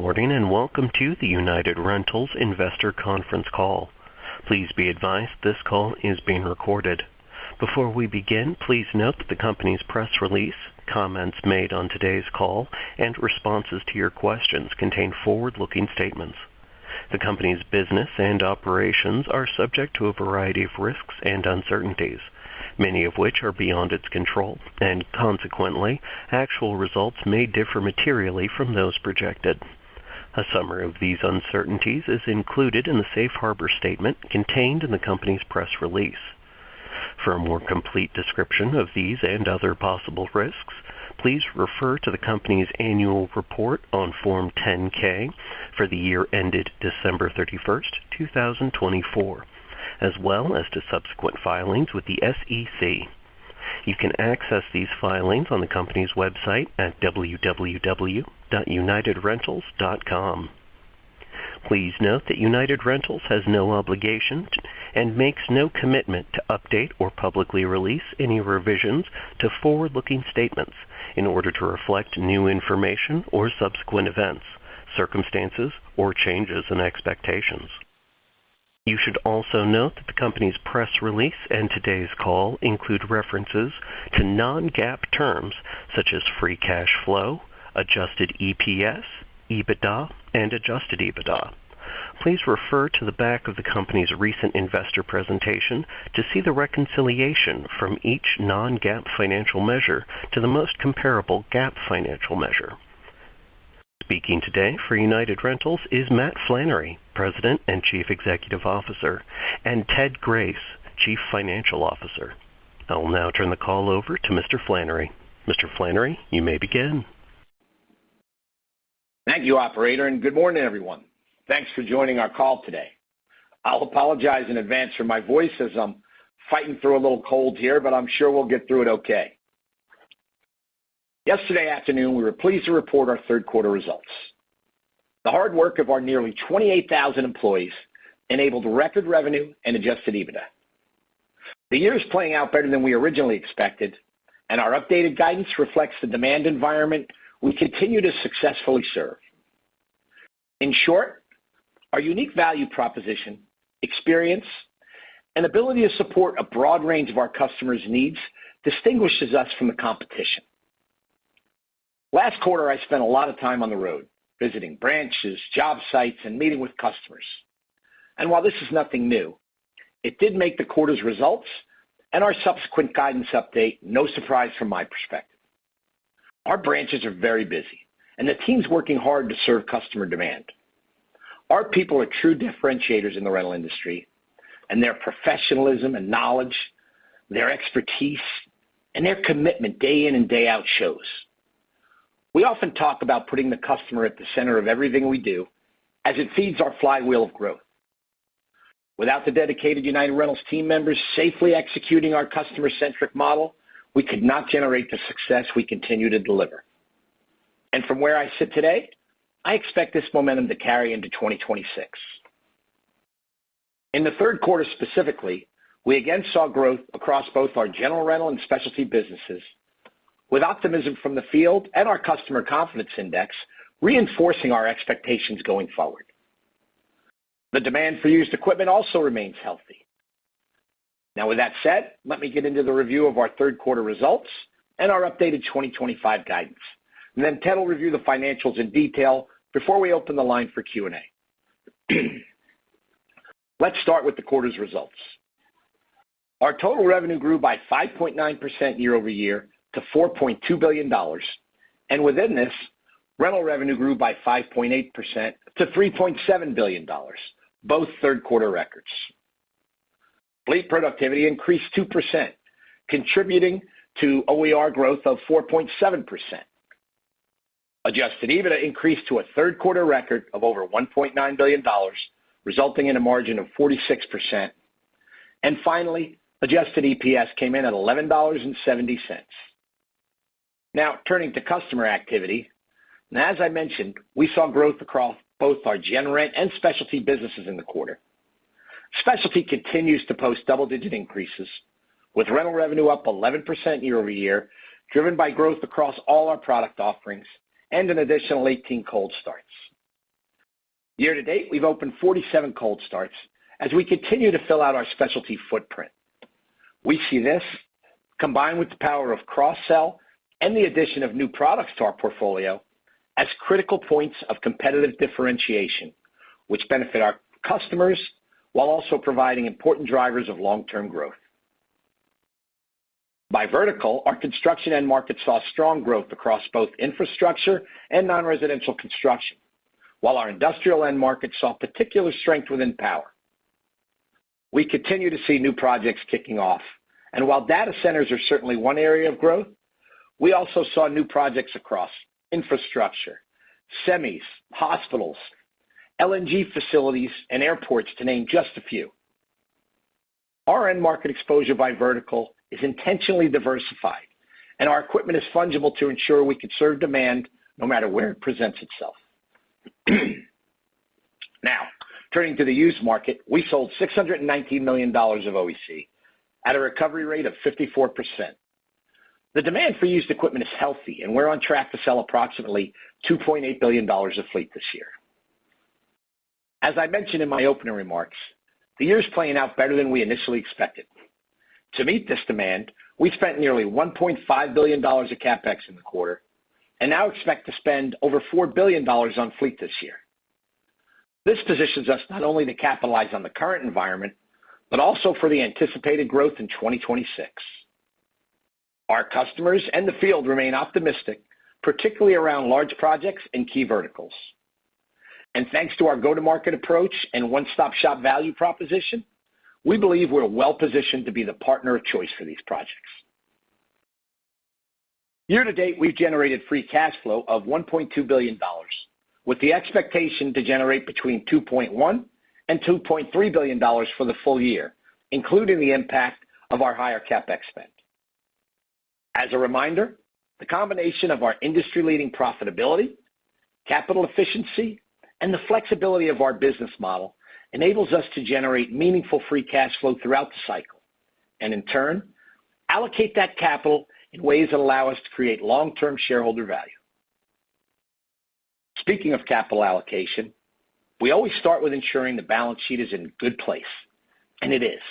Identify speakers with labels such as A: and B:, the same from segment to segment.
A: Morning and welcome to the United Rentals Investor Conference Call. Please be advised this call is being recorded. Before we begin, please note that the company's press release, comments made on today's call, and responses to your questions contain forward-looking statements. The company's business and operations are subject to a variety of risks and uncertainties, many of which are beyond its control, and consequently, actual results may differ materially from those projected. A summary of these uncertainties is included in the safe harbor statement contained in the company's press release. For a more complete description of these and other possible risks, please refer to the company's annual report on Form 10-K for the year ended December 31st, 2024, as well as to subsequent filings with the SEC. You can access these filings on the company's website at www.unitedrentals.com. Please note that United Rentals has no obligation and makes no commitment to update or publicly release any revisions to forward-looking statements in order to reflect new information or subsequent events, circumstances, or changes in expectations. You should also note that the company's press release and today's call include references to non-GAAP terms such as free cash flow, adjusted EPS, EBITDA, and adjusted EBITDA. Please refer to the back of the company's recent investor presentation to see the reconciliation from each non-GAAP financial measure to the most comparable GAAP financial measure. Speaking today for United Rentals is Matt Flannery, President and Chief Executive Officer, and Ted Grace, Chief Financial Officer. I will now turn the call over to Mr. Flannery. Mr. Flannery, you may begin.
B: Thank you, operator, and good morning, everyone. Thanks for joining our call today. I'll apologize in advance for my voice as I'm fighting through a little cold here, but I'm sure we'll get through it okay. Yesterday afternoon, we were pleased to report our third quarter results. The hard work of our nearly 28,000 employees enabled record revenue and adjusted EBITDA. The year is playing out better than we originally expected, and our updated guidance reflects the demand environment we continue to successfully serve. In short, our unique value proposition, experience, and ability to support a broad range of our customers' needs distinguishes us from the competition. Last quarter, I spent a lot of time on the road, visiting branches, job sites, and meeting with customers. And while this is nothing new, it did make the quarter's results and our subsequent guidance update no surprise from my perspective. Our branches are very busy, and the team's working hard to serve customer demand. Our people are true differentiators in the rental industry, and their professionalism and knowledge, their expertise, and their commitment day in and day out shows. We often talk about putting the customer at the center of everything we do, as it feeds our flywheel of growth. Without the dedicated United Rentals team members safely executing our customer-centric model, we could not generate the success we continue to deliver. And from where I sit today, I expect this momentum to carry into 2026. In the third quarter specifically, we again saw growth across both our general rental and specialty businesses, with optimism from the field and our customer confidence index reinforcing our expectations going forward. The demand for used equipment also remains healthy. Now, with that said, let me get into the review of our third quarter results and our updated 2025 guidance. And then Ted will review the financials in detail before we open the line for Q&A. Let's start with the quarter's results. Our total revenue grew by 5.9% year over year to $4.2 billion, and within this, rental revenue grew by 5.8% to $3.7 billion, both third quarter records. Fleet productivity increased 2%, contributing to OER growth of 4.7%. Adjusted EBITDA increased to a third quarter record of over $1.9 billion, resulting in a margin of 46%. And finally, adjusted EPS came in at $11.70. Now, turning to customer activity, and as I mentioned, we saw growth across both our gen rent and specialty businesses in the quarter. Specialty continues to post double-digit increases, with rental revenue up 11% year over year, driven by growth across all our product offerings and an additional 18 cold starts. Year to date, we've opened 47 cold starts as we continue to fill out our specialty footprint. We see this, combined with the power of cross-sell and the addition of new products to our portfolio, as critical points of competitive differentiation, which benefit our customers while also providing important drivers of long-term growth. By vertical, our construction end market saw strong growth across both infrastructure and non-residential construction, while our industrial end market saw particular strength within power. We continue to see new projects kicking off, and while data centers are certainly one area of growth, we also saw new projects across infrastructure, semis, hospitals, LNG facilities, and airports, to name just a few. Our end market exposure by vertical is intentionally diversified, and our equipment is fungible to ensure we can serve demand no matter where it presents itself. Now, turning to the used market, we sold $619 million of OEC at a recovery rate of 54%. The demand for used equipment is healthy, and we're on track to sell approximately $2.8 billion of fleet this year. As I mentioned in my opening remarks, the year's playing out better than we initially expected. To meet this demand, we spent nearly $1.5 billion of CapEx in the quarter and now expect to spend over $4 billion on fleet this year. This positions us not only to capitalize on the current environment, but also for the anticipated growth in 2026. Our customers and the field remain optimistic, particularly around large projects and key verticals. And thanks to our go-to-market approach and one-stop shop value proposition, we believe we're well positioned to be the partner of choice for these projects. Year to date, we've generated free cash flow of $1.2 billion, with the expectation to generate between $2.1 and $2.3 billion for the full year, including the impact of our higher CapEx spend. As a reminder, the combination of our industry-leading profitability, capital efficiency, and the flexibility of our business model enables us to generate meaningful free cash flow throughout the cycle, and in turn, allocate that capital in ways that allow us to create long-term shareholder value. Speaking of capital allocation, we always start with ensuring the balance sheet is in a good place, and it is.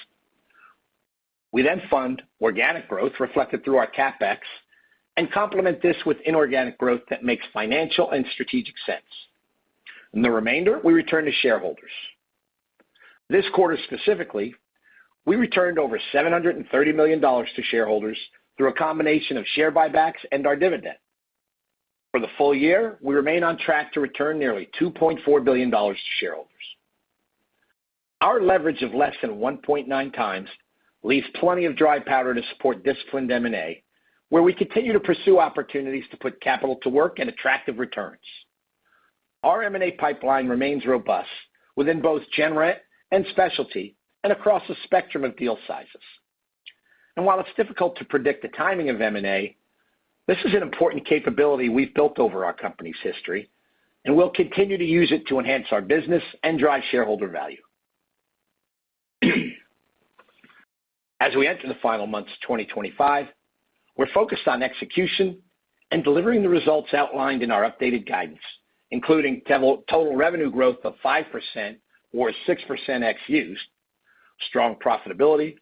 B: We then fund organic growth reflected through our CapEx and complement this with inorganic growth that makes financial and strategic sense. And the remainder, we return to shareholders. This quarter specifically, we returned over $730 million to shareholders through a combination of share buybacks and our dividend. For the full year, we remain on track to return nearly $2.4 billion to shareholders. Our leverage of less than 1.9 times leaves plenty of dry powder to support disciplined M&A, where we continue to pursue opportunities to put capital to work at attractive returns. Our M&A pipeline remains robust within both gen rent and specialty and across a spectrum of deal sizes. And while it's difficult to predict the timing of M&A, this is an important capability we've built over our company's history, and we'll continue to use it to enhance our business and drive shareholder value. As we enter the final months of 2025, we're focused on execution and delivering the results outlined in our updated guidance, including total revenue growth of 5% or 6% ex-used, strong profitability,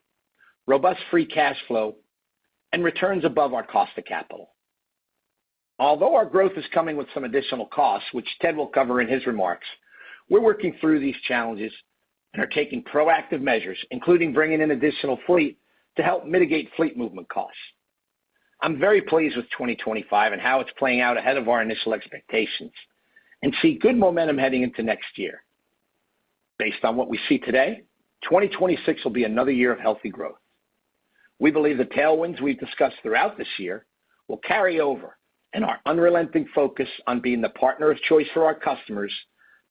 B: robust free cash flow, and returns above our cost of capital. Although our growth is coming with some additional costs, which Ted will cover in his remarks, we're working through these challenges and are taking proactive measures, including bringing in additional fleet to help mitigate fleet movement costs. I'm very pleased with 2025 and how it's playing out ahead of our initial expectations, and see good momentum heading into next year. Based on what we see today, 2026 will be another year of healthy growth. We believe the tailwinds we've discussed throughout this year will carry over, and our unrelenting focus on being the partner of choice for our customers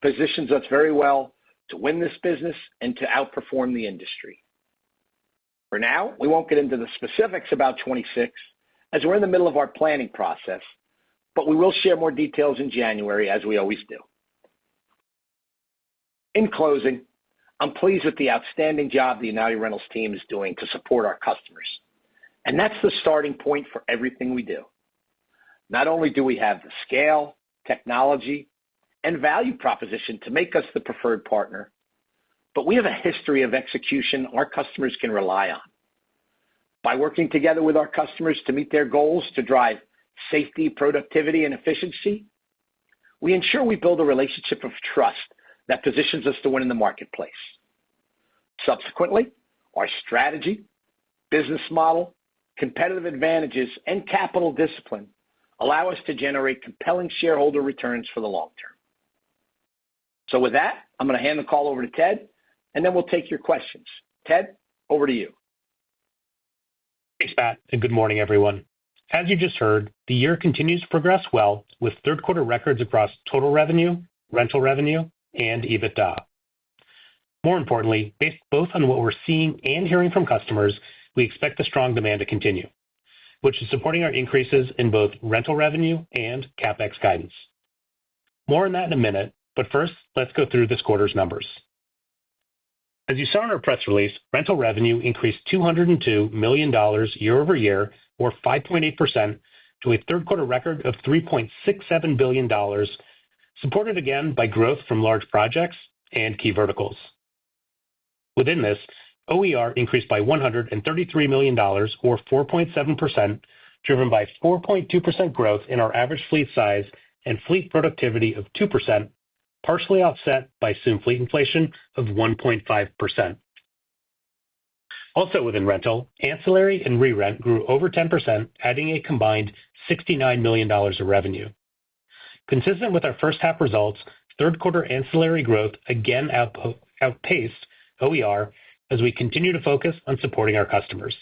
B: positions us very well to win this business and to outperform the industry. For now, we won't get into the specifics about 26 as we're in the middle of our planning process, but we will share more details in January as we always do. In closing, I'm pleased with the outstanding job the United Rentals team is doing to support our customers, and that's the starting point for everything we do. Not only do we have the scale, technology, and value proposition to make us the preferred partner, but we have a history of execution our customers can rely on. By working together with our customers to meet their goals to drive safety, productivity, and efficiency, we ensure we build a relationship of trust that positions us to win in the marketplace. Subsequently, our strategy, business model, competitive advantages, and capital discipline allow us to generate compelling shareholder returns for the long term. So with that, I'm going to hand the call over to Ted, and then we'll take your questions. Ted, over to you.
C: Thanks, Matt, and good morning, everyone. As you just heard, the year continues to progress well with third quarter records across total revenue, rental revenue, and EBITDA. More importantly, based both on what we're seeing and hearing from customers, we expect the strong demand to continue, which is supporting our increases in both rental revenue and CapEx guidance. More on that in a minute, but first, let's go through this quarter's numbers. As you saw in our press release, rental revenue increased $202 million year over year, or 5.8%, to a third quarter record of $3.67 billion, supported again by growth from large projects and key verticals. Within this, OER increased by $133 million, or 4.7%, driven by 4.2% growth in our average fleet size and fleet productivity of 2%, partially offset by assumed fleet inflation of 1.5%. Also within rental, ancillary and re-rent grew over 10%, adding a combined $69 million of revenue. Consistent with our first half results, third quarter ancillary growth again outpaced OER as we continue to focus on supporting our customers.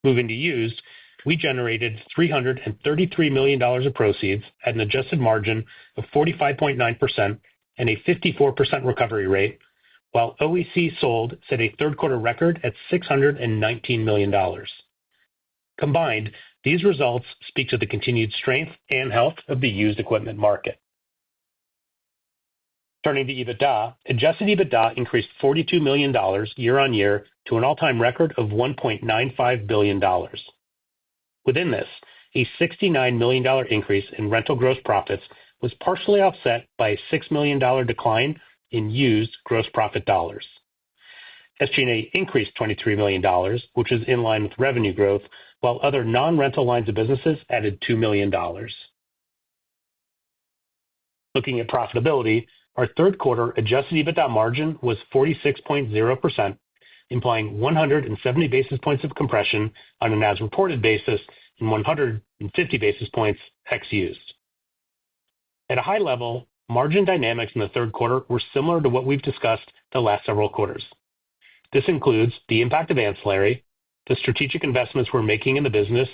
C: Moving to used, we generated $333 million of proceeds at an adjusted margin of 45.9% and a 54% recovery rate, while OEC sold set a third quarter record at $619 million. Combined, these results speak to the continued strength and health of the used equipment market. Turning to EBITDA, adjusted EBITDA increased $42 million year on year to an all-time record of $1.95 billion. Within this, a $69 million increase in rental gross profits was partially offset by a $6 million decline in used gross profit dollars. SG&A increased $23 million, which is in line with revenue growth, while other non-rental lines of businesses added $2 million. Looking at profitability, our third quarter adjusted EBITDA margin was 46.0%, implying 170 basis points of compression on an as-reported basis and 150 basis points ex-used. At a high level, margin dynamics in the third quarter were similar to what we've discussed the last several quarters. This includes the impact of ancillary, the strategic investments we're making in the business,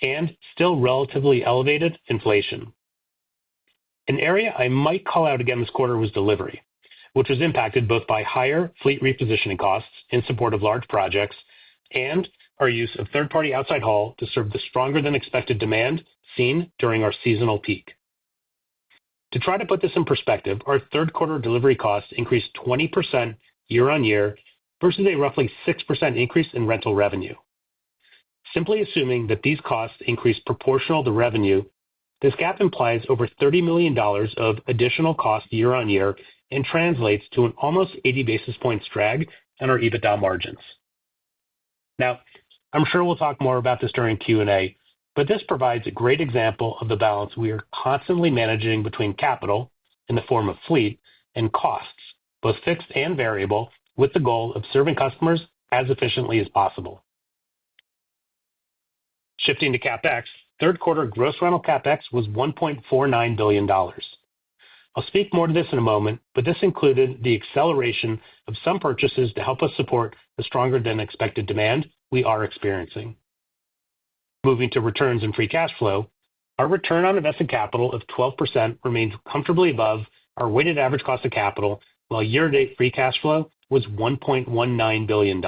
C: and still relatively elevated inflation. An area I might call out again this quarter was delivery, which was impacted both by higher fleet repositioning costs in support of large projects and our use of third-party outside haul to serve the stronger than expected demand seen during our seasonal peak. To try to put this in perspective, our third quarter delivery costs increased 20% year on year versus a roughly 6% increase in rental revenue. Simply assuming that these costs increase proportional to revenue, this gap implies over $30 million of additional cost year on year and translates to an almost 80 basis points drag on our EBITDA margins. Now, I'm sure we'll talk more about this during Q&A, but this provides a great example of the balance we are constantly managing between capital in the form of fleet and costs, both fixed and variable, with the goal of serving customers as efficiently as possible. Shifting to CapEx, third quarter gross rental CapEx was $1.49 billion. I'll speak more to this in a moment, but this included the acceleration of some purchases to help us support the stronger than expected demand we are experiencing. Moving to returns and free cash flow, our return on invested capital of 12% remains comfortably above our weighted average cost of capital, while year-to-date free cash flow was $1.19 billion.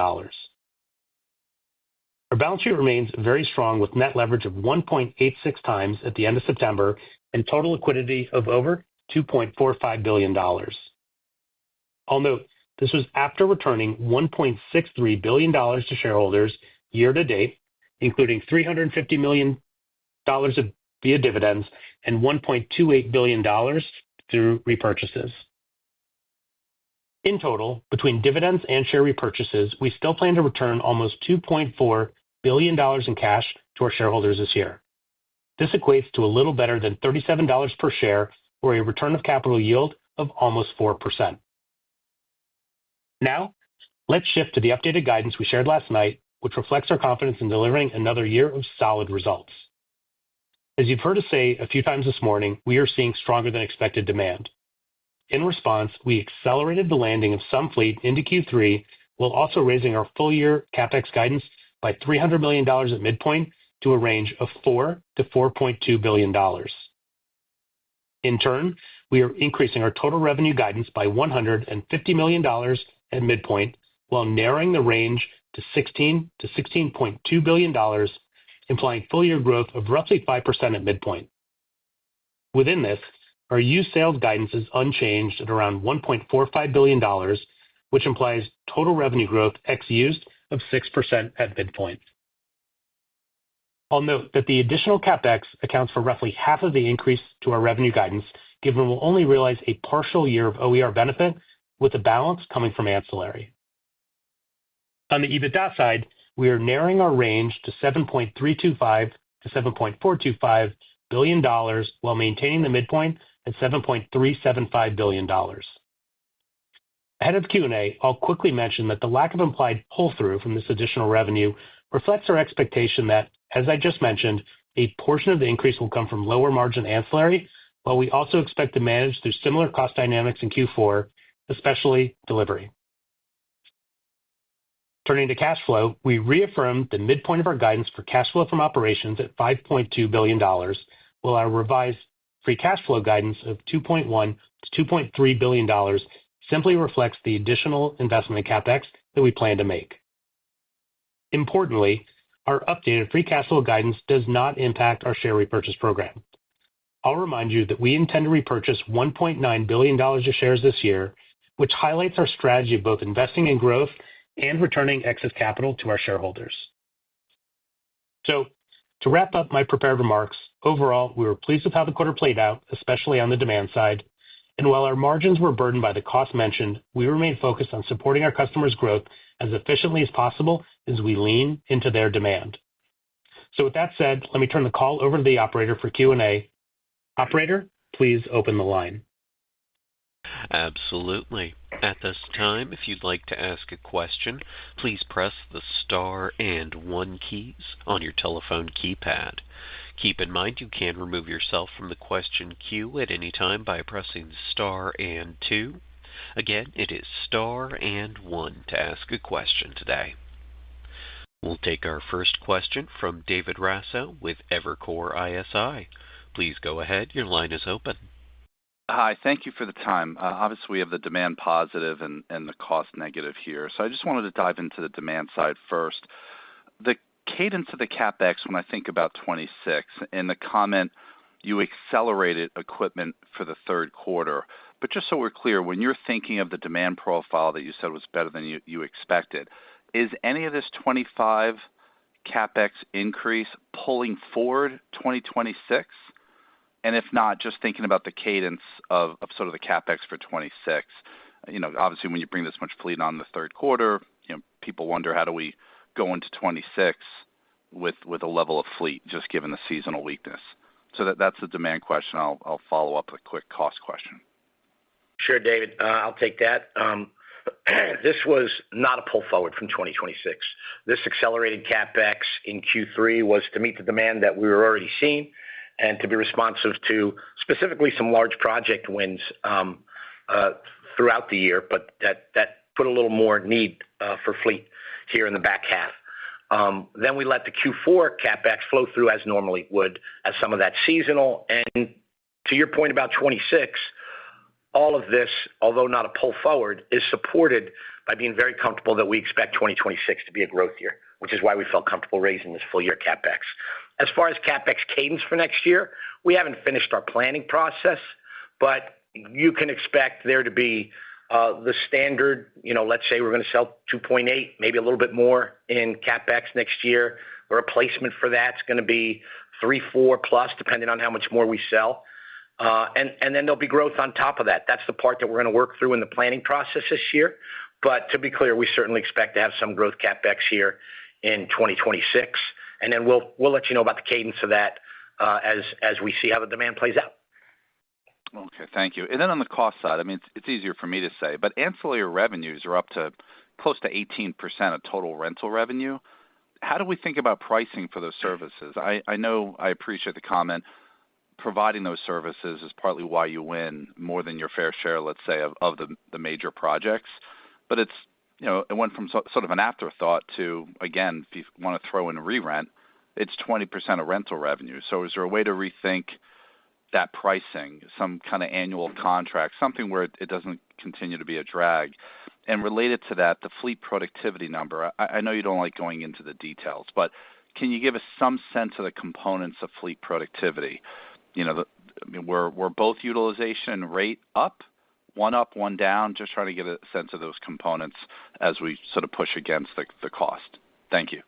C: Our balance sheet remains very strong with net leverage of 1.86 times at the end of September and total liquidity of over $2.45 billion. I'll note this was after returning $1.63 billion to shareholders year to date, including $350 million of via dividends and $1.28 billion through repurchases. In total, between dividends and share repurchases, we still plan to return almost $2.4 billion in cash to our shareholders this year. This equates to a little better than $37 per share, or a return of capital yield of almost 4%. Now, let's shift to the updated guidance we shared last night, which reflects our confidence in delivering another year of solid results. As you've heard us say a few times this morning, we are seeing stronger than expected demand. In response, we accelerated the landing of some fleet into Q3, while also raising our full-year CapEx guidance by $300 million at midpoint to a range of $4 to $4.2 billion. In turn, we are increasing our total revenue guidance by $150 million at midpoint, while narrowing the range to $16 to $16.2 billion, implying full-year growth of roughly 5% at midpoint. Within this, our used sales guidance is unchanged at around $1.45 billion, which implies total revenue growth ex-used of 6% at midpoint. I'll note that the additional CapEx accounts for roughly half of the increase to our revenue guidance, given we'll only realize a partial year of OER benefit, with the balance coming from ancillary. On the EBITDA side, we are narrowing our range to $7.325 to $7.425 billion, while maintaining the midpoint at $7.375 billion. Ahead of Q&A, I'll quickly mention that the lack of implied pull-through from this additional revenue reflects our expectation that, as I just mentioned, a portion of the increase will come from lower margin ancillary, while we also expect to manage through similar cost dynamics in Q4, especially delivery. Turning to cash flow, we reaffirmed the midpoint of our guidance for cash flow from operations at $5.2 billion, while our revised free cash flow guidance of $2.1 to $2.3 billion simply reflects the additional investment in CapEx that we plan to make. Importantly, our updated free cash flow guidance does not impact our share repurchase program. I'll remind you that we intend to repurchase $1.9 billion of shares this year, which highlights our strategy of both investing in growth and returning excess capital to our shareholders. So, to wrap up my prepared remarks, overall, we were pleased with how the quarter played out, especially on the demand side. And while our margins were burdened by the cost mentioned, we remain focused on supporting our customers' growth as efficiently as possible as we lean into their demand. So with that said, let me turn the call over to the operator for Q&A. Operator, please open the line.
A: Absolutely. At this time, if you'd like to ask a question, please press the star and 1 keys on your telephone keypad. Keep in mind you can remove yourself from the question queue at any time by pressing star and 2. Again, it is star and 1 to ask a question today. We'll take our first question from David Raso with Evercore ISI. Please go ahead. Your line is open.
D: Hi, thank you for the time. Obviously, we have the demand positive and the cost negative here. So I just wanted to dive into the demand side first. The cadence of the CapEx, when I think about 26, in the comment, you accelerated equipment for the third quarter. But just so we're clear, when you're thinking of the demand profile that you said was better than you expected, is any of this 25 CapEx increase pulling forward 2026? And if not, just thinking about the cadence of sort of the CapEx for 26. Obviously, when you bring this much fleet on the third quarter, people wonder, how do we go into 26 with a level of fleet, just given the seasonal weakness? So that's the demand question. I'll follow up with a quick cost question.
B: Sure, David. I'll take that. This was not a pull forward from 2026. This accelerated CapEx in Q3 was to meet the demand that we were already seeing and to be responsive to specifically some large project wins throughout the year, but that put a little more need for fleet here in the back half. Then we let the Q4 CapEx flow through as normally would, as some of that seasonal. And to your point about 26, all of this, although not a pull forward, is supported by being very comfortable that we expect 2026 to be a growth year, which is why we felt comfortable raising this full year CapEx. As far as CapEx cadence for next year, we haven't finished our planning process, but you can expect there to be the standard, let's say we're going to sell 2.8, maybe a little bit more in CapEx next year. The replacement for that's going to be 3, 4 plus, depending on how much more we sell. And then there'll be growth on top of that. That's the part that we're going to work through in the planning process this year. But to be clear, we certainly expect to have some growth CapEx here in 2026. And then we'll let you know about the cadence of that as we see how the demand plays out.
D: Okay, thank you. And then on the cost side, I mean, it's easier for me to say, but ancillary revenues are up to close to 18% of total rental revenue. How do we think about pricing for those services? I know I appreciate the comment. Providing those services is partly why you win more than your fair share, let's say, of the major projects. But it's, it went from sort of an afterthought to, again, if you want to throw in re-rent, it's 20% of rental revenue. So is there a way to rethink that pricing, some kind of annual contract, something where it doesn't continue to be a drag? And related to that, the fleet productivity number, I know you don't like going into the details, but can you give us some sense of the components of fleet productivity? Were both utilization and rate up, one down? Just trying to get a sense of those components as we sort of push against the cost. Thank you.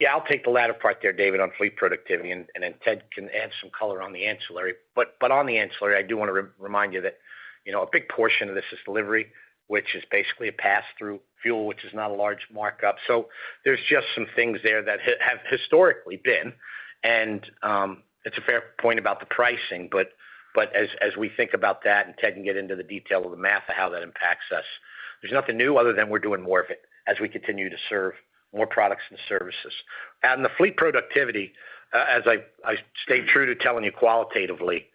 B: Yeah, I'll take the latter part there, David, on fleet productivity, and then Ted can add some color on the ancillary. But on the ancillary, I do want to remind you that, a big portion of this is delivery, which is basically a pass-through, fuel, which is not a large markup. So there's just some things there that have historically been, and it's a fair point about the pricing, but as we think about that, and Ted can get into the detail of the math of how that impacts us, there's nothing new other than we're doing more of it as we continue to serve more products and services. And the fleet productivity, as I stayed true to telling you qualitatively,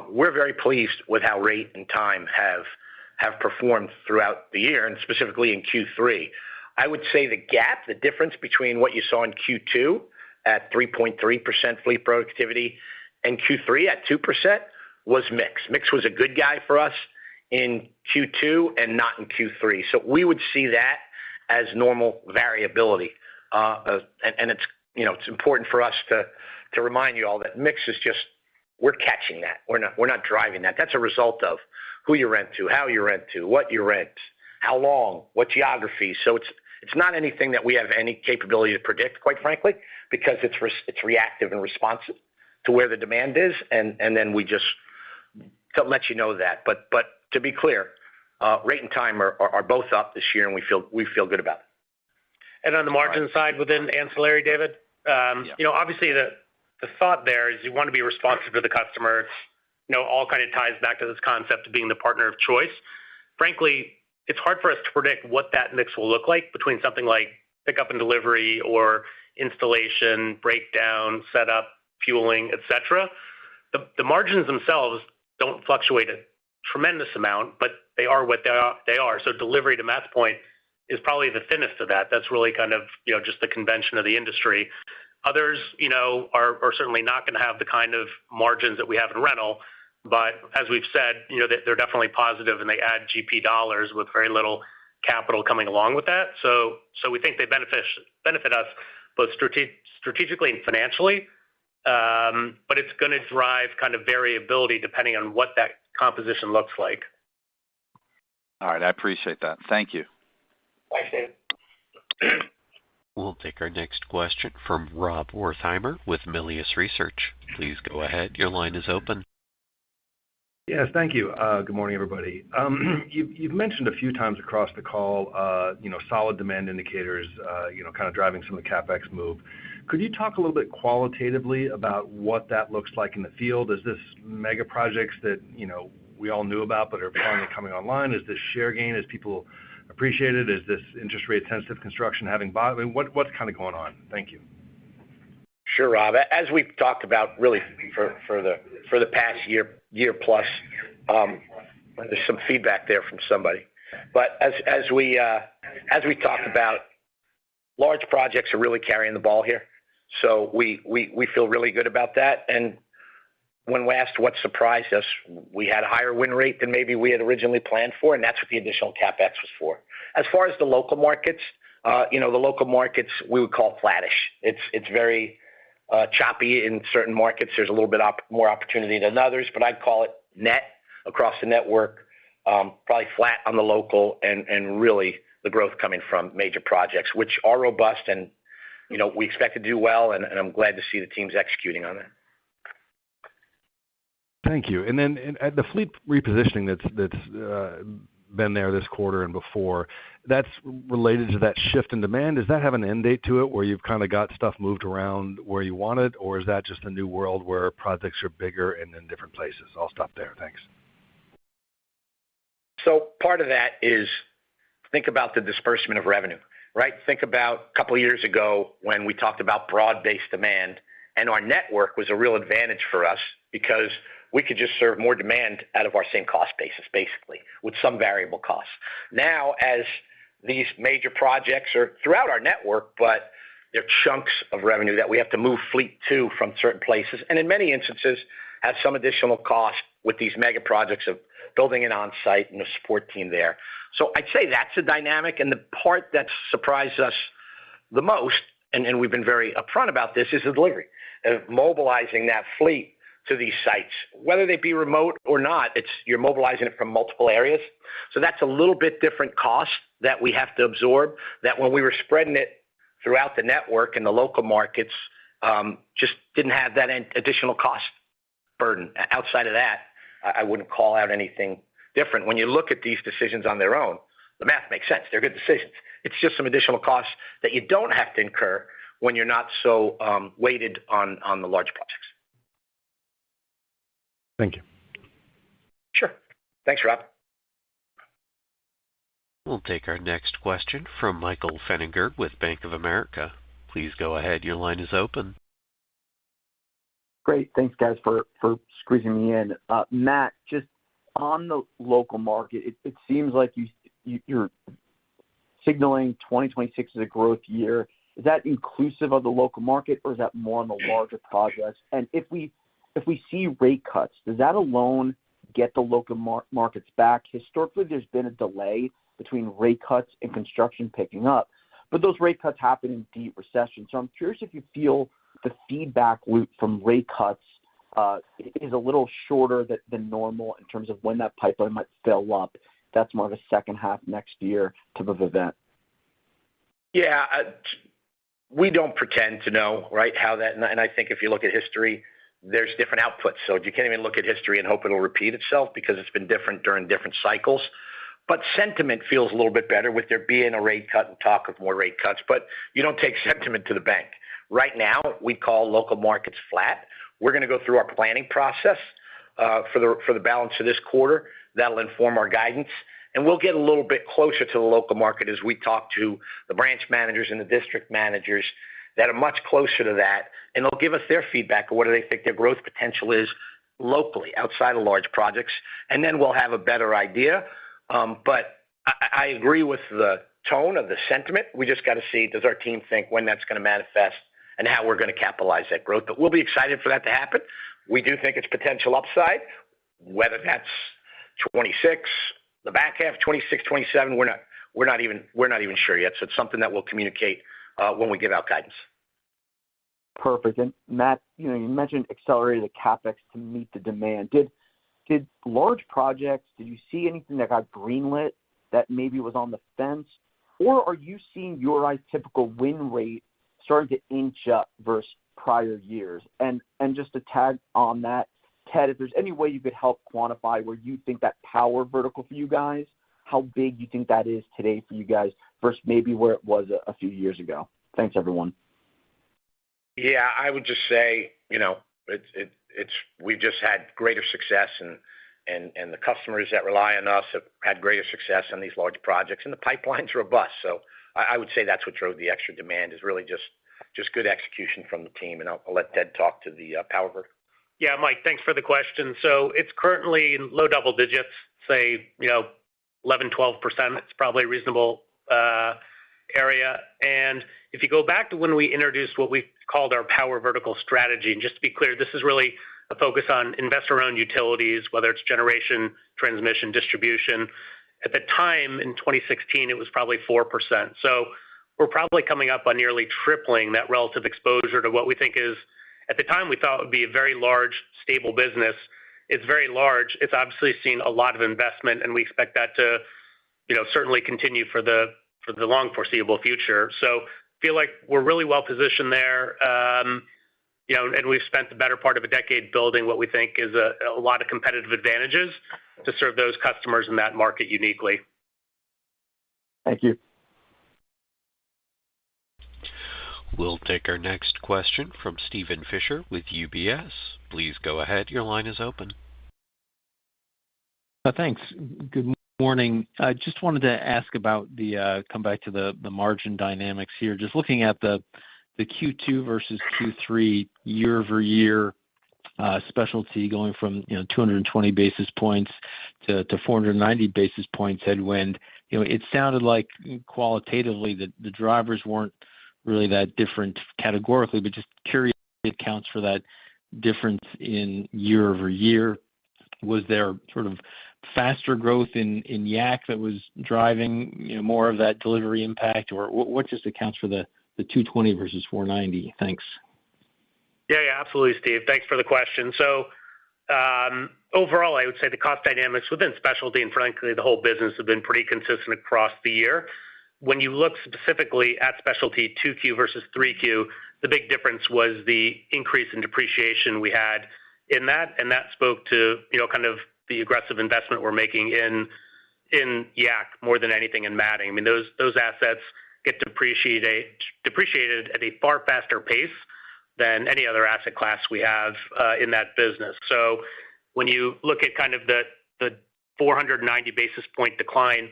B: we're very pleased with how rate and time have performed throughout the year, and specifically in Q3. I would say the difference between what you saw in Q2 at 3.3% fleet productivity and Q3 at 2% was mix. Mix was a good guy for us in Q2 and not in Q3. So we would see that as normal variability. And it's important for us to remind you all that mix is just, we're catching that. We're not driving that. That's a result of who you rent to, how you rent to, what you rent, how long, what geography. So it's not anything that we have any capability to predict, quite frankly, because it's reactive and responsive to where the demand is, and then we just to let you know that. But to be clear, rate and time are both up this year, and we feel good about it.
E: And on the margin side within ancillary, David, obviously the thought there is you want to be responsive to the customer. All kind of ties back to this concept of being the partner of choice. Frankly, it's hard for us to predict what that mix will look like between something like pickup and delivery or installation, breakdown, setup, fueling, etc. The margins themselves don't fluctuate a tremendous amount, but they are what they are. So delivery, to Matt's point, is probably the thinnest of that. That's really kind of just the convention of the industry. Others, are certainly not going to have the kind of margins that we have in rental. But as we've said, they're definitely positive, and they add GP dollars with very little capital coming along with that. So we think they benefit us both strategically and financially. But it's going to drive kind of variability depending on what that composition looks like.
D: All right, I appreciate that. Thank you.
B: Thanks, David.
A: We'll take our next question from Rob Wertheimer with Melius Research. Please go ahead. Your line is open.
F: Yes, thank you. Good morning, everybody. You've mentioned a few times across the call, solid demand indicators, kind of driving some of the CapEx move. Could you talk a little bit qualitatively about what that looks like in the field? Is this mega projects that, we all knew about but are finally coming online? Is this share gain as people appreciate it? Is this interest rate sensitive construction having bought? I mean, what's kind of going on? Thank you.
B: Sure, Rob. As we've talked about really for the past year plus, there's some feedback there from somebody. But as we talked about, large projects are really carrying the ball here. So we feel really good about that. And when we asked what surprised us, we had a higher win rate than maybe we had originally planned for, and that's what the additional CapEx was for. As far as the local markets, we would call flattish. It's very choppy in certain markets. There's a little bit more opportunity than others, but I'd call it net across the network, probably flat on the local, and really the growth coming from major projects, which are robust and we expect to do well, and I'm glad to see the teams executing on that.
F: Thank you. And then at the fleet repositioning that's been there this quarter and before, that's related to that shift in demand. Does that have an end date to it where you've kind of got stuff moved around where you want it, or is that just a new world where projects are bigger and in different places? I'll stop there. Thanks.
B: So part of that is think about the disbursement of revenue, right? Think about a couple of years ago when we talked about broad-based demand, and our network was a real advantage for us because we could just serve more demand out of our same cost basis, basically, with some variable costs. Now, as these major projects are throughout our network, but they're chunks of revenue that we have to move fleet to from certain places, and in many instances have some additional cost with these mega projects of building an on-site and a support team there. So I'd say that's a dynamic, and the part that surprised us the most, and we've been very upfront about this, is the delivery of mobilizing that fleet to these sites, whether they be remote or not. You're mobilizing it from multiple areas. So that's a little bit different cost that we have to absorb, that when we were spreading it throughout the network and the local markets, just didn't have that additional cost burden. Outside of that, I wouldn't call out anything different. When you look at these decisions on their own, the math makes sense. They're good decisions. It's just some additional costs that you don't have to incur when you're not so weighted on the large projects.
F: Thank you.
B: Sure. Thanks, Rob.
A: We'll take our next question from Michael Feniger with Bank of America. Please go ahead. Your line is open.
G: Great. Thanks, guys, for squeezing me in. Matt, just on the local market, it seems like you're signaling 2026 is a growth year. Is that inclusive of the local market, or is that more on the larger projects? And if we see rate cuts, does that alone get the local markets back? Historically, there's been a delay between rate cuts and construction picking up, but those rate cuts happen in deep recession. So I'm curious if you feel the feedback loop from rate cuts is a little shorter than normal in terms of when that pipeline might fill up. That's more of a second half next year type of event.
B: Yeah, we don't pretend to know, right, how that, and I think if you look at history, there's different outputs. So you can't even look at history and hope it'll repeat itself because it's been different during different cycles. But sentiment feels a little bit better with there being a rate cut and talk of more rate cuts, but you don't take sentiment to the bank. Right now, we call local markets flat. We're going to go through our planning process for the balance of this quarter. That'll inform our guidance. And we'll get a little bit closer to the local market as we talk to the branch managers and the district managers that are much closer to that. And they'll give us their feedback of what do they think their growth potential is locally outside of large projects. And then we'll have a better idea. But I agree with the tone of the sentiment. We just got to see, does our team think when that's going to manifest and how we're going to capitalize that growth. But we'll be excited for that to happen. We do think it's potential upside, whether that's 26, the back half, 26, 27, we're not even sure yet. So it's something that we'll communicate when we give out guidance.
G: Perfect. And Matt, you mentioned accelerated the CapEx to meet the demand. Did large projects, did you see anything that got greenlit that maybe was on the fence? Or are you seeing your guys' typical win rate starting to inch up versus prior years? And just to tag on that, Ted, if there's any way you could help quantify where you think that power vertical for you guys, how big you think that is today for you guys versus maybe where it was a few years ago. Thanks, everyone.
B: Yeah, I would just say, we've just had greater success, and the customers that rely on us have had greater success on these large projects, and the pipeline's robust. So I would say that's what drove the extra demand is really just good execution from the team. And I'll let Ted talk to the power vertical.
E: Yeah, Mike, thanks for the question. So it's currently in low double digits, say, 11, 12%. It's probably a reasonable area. And if you go back to when we introduced what we called our power vertical strategy, and just to be clear, this is really a focus on investor-owned utilities, whether it's generation, transmission, distribution. At the time in 2016, it was probably 4%. So we're probably coming up on nearly tripling that relative exposure to what we think is, at the time, we thought it would be a very large, stable business. It's very large. It's obviously seen a lot of investment, and we expect that to, certainly continue for the long foreseeable future. So feel like we're really well positioned there. And we've spent the better part of a decade building what we think is a lot of competitive advantages to serve those customers in that market uniquely.
G: Thank you.
A: We'll take our next question from Steven Fisher with UBS. Please go ahead. Your line is open.
H: Thanks. Good morning. I just wanted to ask about come back to the margin dynamics here. Just looking at the Q2 versus Q3 year-over-year specialty going from 220 basis points to 490 basis points headwind. It sounded like qualitatively that the drivers weren't really that different categorically, but just curious what accounts for that difference in year-over-year. Was there sort of faster growth in Yak that was driving more of that delivery impact, or what just accounts for the 220 versus 490? Thanks.
E: Yeah, absolutely, Steve. Thanks for the question. So overall, I would say the cost dynamics within specialty and frankly the whole business have been pretty consistent across the year. When you look specifically at specialty 2Q versus 3Q, the big difference was the increase in depreciation we had in that, and that spoke to kind of the aggressive investment we're making in Yak more than anything in matting. I mean, those assets get depreciated at a far faster pace than any other asset class we have in that business. So when you look at kind of the 490 basis point decline,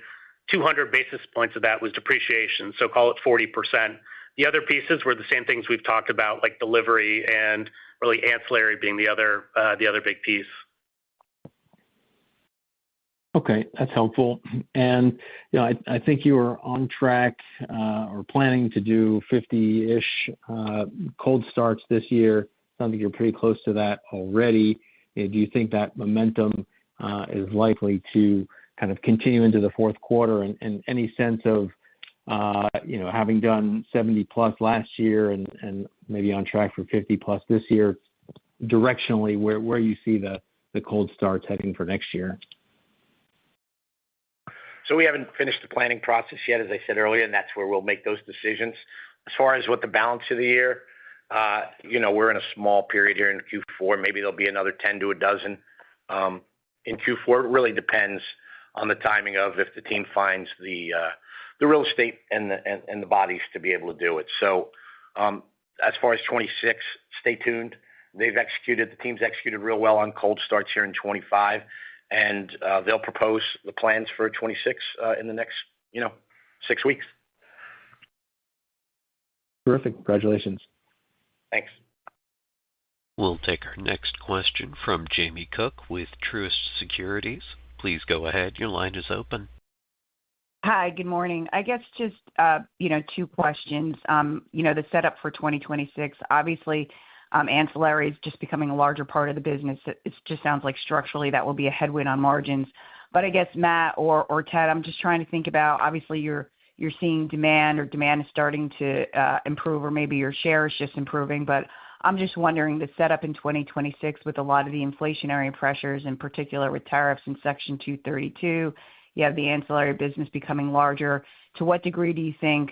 E: 200 basis points of that was depreciation, so call it 40%. The other pieces were the same things we've talked about, like delivery and really ancillary being the other big piece.
H: Okay, that's helpful. And I think you were on track or planning to do 50-ish cold starts this year. Sounds like you're pretty close to that already. Do you think that momentum is likely to kind of continue into the fourth quarter? And any sense of having done 70 plus last year and maybe on track for 50 plus this year, directionally where you see the cold starts heading for next year?
B: So we haven't finished the planning process yet, as I said earlier, and that's where we'll make those decisions. As far as what the balance of the year, we're in a small period here in Q4. Maybe there'll be another 10 to a dozen in Q4. It really depends on the timing of if the team finds the real estate and the bodies to be able to do it. So as far as 26, stay tuned. The team's executed real well on cold starts here in 25. And they'll propose the plans for 26 in the next, 6 weeks.
H: Terrific. Congratulations.
B: Thanks.
A: We'll take our next question from Jamie Cook with Truist Securities. Please go ahead. Your line is open.
I: Hi, good morning. I guess just, 2 questions. The setup for 2026, obviously, ancillary is just becoming a larger part of the business. It just sounds like structurally that will be a headwind on margins. But I guess, Matt or Ted, I'm just trying to think about, obviously, you're seeing demand is starting to improve, or maybe your share is just improving. But I'm just wondering, the setup in 2026 with a lot of the inflationary pressures, in particular with tariffs in Section 232, you have the ancillary business becoming larger. To what degree do you think,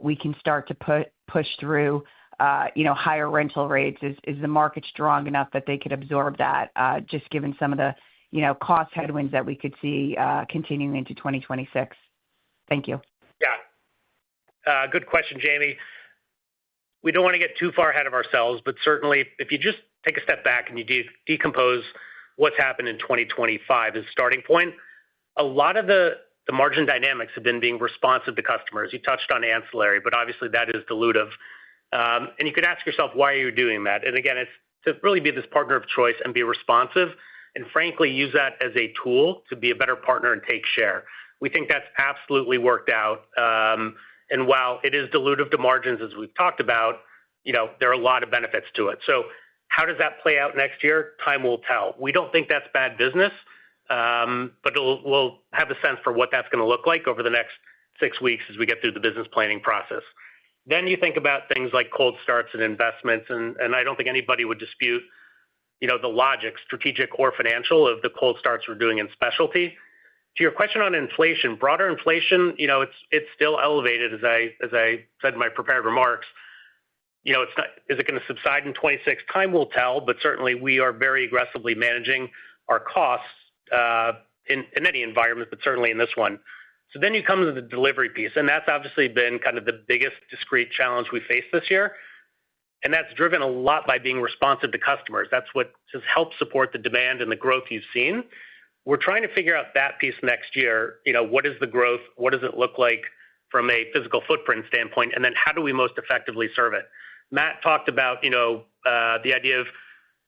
I: we can start to push through higher rental rates? Is the market strong enough that they could absorb that, just given some of the, cost headwinds that we could see continuing into 2026? Thank you.
E: Yeah. Good question, Jamie. We don't want to get too far ahead of ourselves, but certainly if you just take a step back and you decompose what's happened in 2025 as a starting point, a lot of the margin dynamics have been being responsive to customers. You touched on ancillary, but obviously that is dilutive. And you could ask yourself, why are you doing that? And again, it's to really be this partner of choice and be responsive and frankly use that as a tool to be a better partner and take share. We think that's absolutely worked out. And while it is dilutive to margins, as we've talked about, there are a lot of benefits to it. So how does that play out next year? Time will tell. We don't think that's bad business, but we'll have a sense for what that's going to look like over the next 6 weeks as we get through the business planning process. Then you think about things like cold starts and investments, and I don't think anybody would dispute, the logic, strategic or financial, of the cold starts we're doing in specialty. To your question on inflation, broader inflation, it's still elevated, as I said in my prepared remarks. It's not. Is it going to subside in 26? Time will tell, but certainly we are very aggressively managing our costs in any environment, but certainly in this one. So then you come to the delivery piece, and that's obviously been kind of the biggest discrete challenge we faced this year. And that's driven a lot by being responsive to customers. That's what has helped support the demand and the growth you've seen. We're trying to figure out that piece next year. What is the growth? What does it look like from a physical footprint standpoint? And then how do we most effectively serve it? Matt talked about, the idea of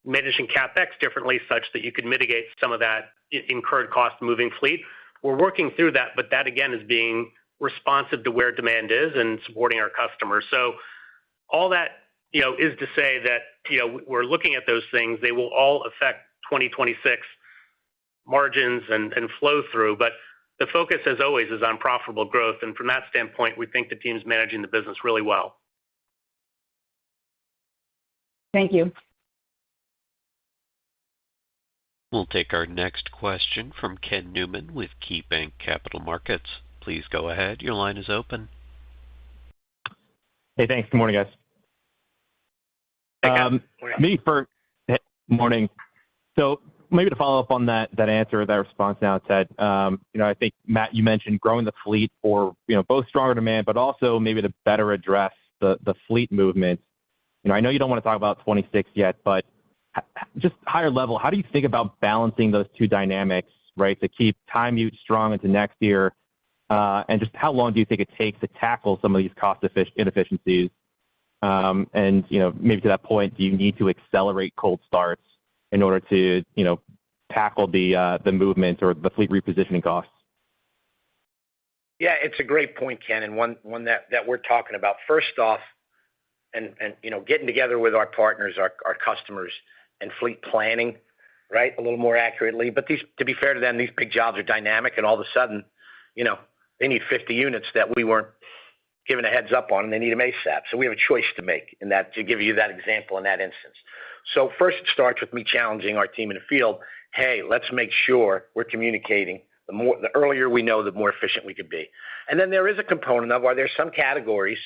E: managing CapEx differently such that you could mitigate some of that incurred cost moving fleet. We're working through that, but that, again, is being responsive to where demand is and supporting our customers. So all that, is to say that, we're looking at those things. They will all affect 2026 margins and flow through, but the focus, as always, is on profitable growth. And from that standpoint, we think the team's managing the business really well.
I: Thank you.
A: We'll take our next question from Ken Newman with KeyBanc Capital Markets. Please go ahead. Your line is open.
J: Hey, thanks. Good morning, guys. Morning. So maybe to follow up on that answer, that response now, Ted, I think, Matt, you mentioned growing the fleet for, both stronger demand, but also maybe to better address the fleet movement. I know you don't want to talk about 26 yet, but just higher level, how do you think about balancing those two dynamics, right, to keep time ute strong into next year? And just how long do you think it takes to tackle some of these cost inefficiencies? And, maybe to that point, do you need to accelerate cold starts in order to, tackle the movement or the fleet repositioning costs?
B: Yeah, it's a great point, Ken, and one that we're talking about. First off, and getting together with our partners, our customers, and fleet planning, right, a little more accurately. But to be fair to them, these big jobs are dynamic, and all of a sudden, they need 50 units that we weren't given a heads up on, and they need them ASAP. So we have a choice to make in that, to give you that example in that instance. So first, it starts with me challenging our team in the field. Hey, let's make sure we're communicating. The earlier we know, the more efficient we could be. And then there is a component of, are there some categories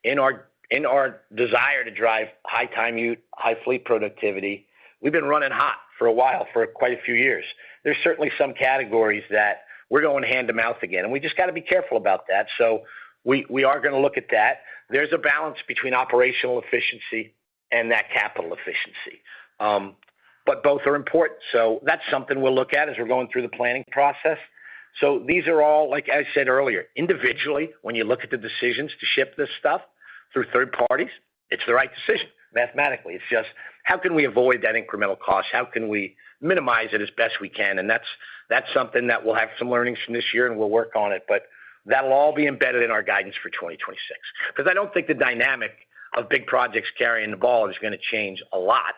B: in our desire to drive high time ute, high fleet productivity? We've been running hot for a while, for quite a few years. There's certainly some categories that we're going hand to mouth again, and we just got to be careful about that. So we are going to look at that. There's a balance between operational efficiency and that capital efficiency. But both are important. So that's something we'll look at as we're going through the planning process. So these are all, like I said earlier, individually, when you look at the decisions to ship this stuff through third parties, it's the right decision mathematically. It's just, how can we avoid that incremental cost? How can we minimize it as best we can? And that's something that we'll have some learnings from this year, and we'll work on it. But that'll all be embedded in our guidance for 2026. Because I don't think the dynamic of big projects carrying the ball is going to change a lot